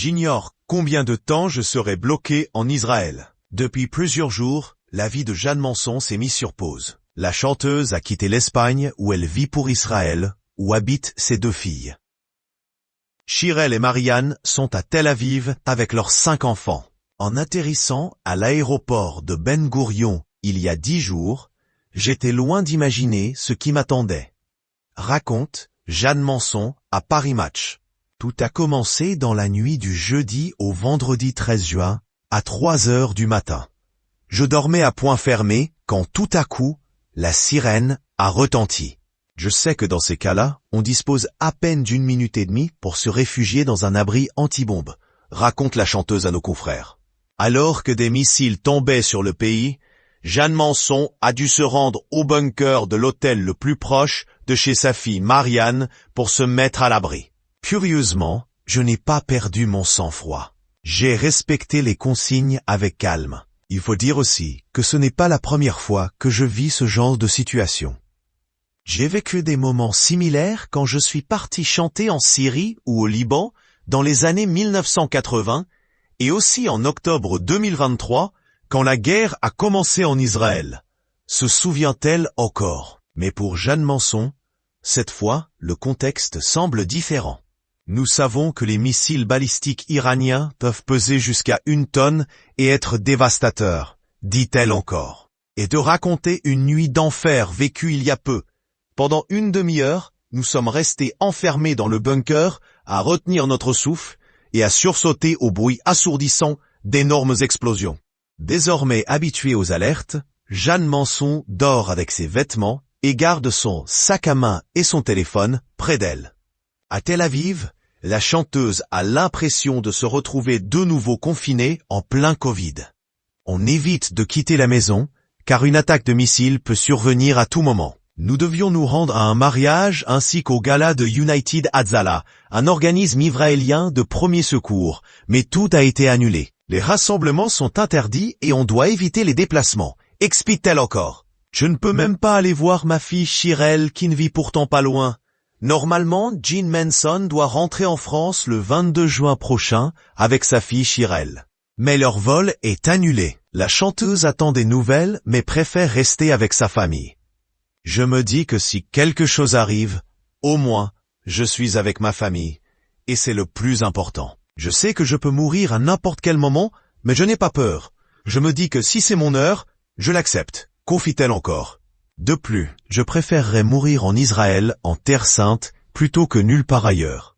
J'ignore combien de temps je serai bloqué en Israël. Depuis plusieurs jours, la vie de Jeanne Manson s'est mise sur pause. La chanteuse a quitté l'Espagne où elle vit pour Israël, où habitent ses 2 filles. Shirel et Marianne sont à Tel Aviv avec leurs 5 enfants. En atterrissant à l'aéroport de Ben Gourion il y a 10 jours, j'étais loin d'imaginer ce qui m'attendait. Raconte Jeanne Manson à Paris Match. Tout a commencé dans la nuit du jeudi au vendredi 13 juin, à 3 heures du matin. Je dormais à point fermé quand tout à coup, la sirène a retenti. Je sais que dans ces cas-là, on dispose à peine d'1 minute et demie pour se réfugier dans un abri anti-bombe, raconte la chanteuse à nos confrères. Alors que des missiles tombaient sur le pays, Jeanne Manson a dû se rendre au bunker de l'hôtel le plus proche de chez sa fille Marianne pour se mettre à l'abri. Curieusement, je n'ai pas perdu mon sang-froid. J'ai respecté les consignes avec calme. Il faut dire aussi que ce n'est pas la première fois que je vis ce genre de situation. J'ai vécu des moments similaires quand je suis parti chanter en Syrie ou au Liban dans les années 1980 et aussi en octobre 2023 quand la guerre a commencé en Israël. Se souvient-elle encore? Mais pour Jeanne Manson, cette fois, le contexte semble différent. Nous savons que les missiles balistiques iraniens peuvent peser jusqu'à 1 tonne et être dévastateurs, dit-elle encore. Et de raconter une nuit d'enfer vécue il y a peu. Pendant 1 demi-heure, nous sommes restés enfermés dans le bunker à retenir notre souffle et à sursauter au bruit assourdissant d'énormes explosions. Désormais habituée aux alertes, Jeanne Manson dort avec ses vêtements et garde son sac à main et son téléphone près d'elle. À Tel Aviv, la chanteuse a l'impression de se retrouver de nouveau confinée en plein Covid. On évite de quitter la maison, car une attaque de missile peut survenir à tout moment. Nous devions nous rendre à un mariage ainsi qu'au gala de United Hatzalah, un organisme israélien de premier secours, mais tout a été annulé. Les rassemblements sont interdits et on doit éviter les déplacements, explique-t-elle encore. Je ne peux même pas aller voir ma fille Shirel qui ne vit pourtant pas loin. Normalement, Jeanne Manson doit rentrer en France le 22 juin prochain avec sa fille Shirel. Mais leur vol est annulé. La chanteuse attend des nouvelles mais préfère rester avec sa famille. Je me dis que si quelque chose arrive, au moins, je suis avec ma famille. Et c'est le plus important. Je sais que je peux mourir à n'importe quel moment, mais je n'ai pas peur. Je me dis que si c'est mon heure, je l'accepte, confie-t-elle encore. De plus, je préférerais mourir en Israël, en Terre Sainte, plutôt que nulle part ailleurs.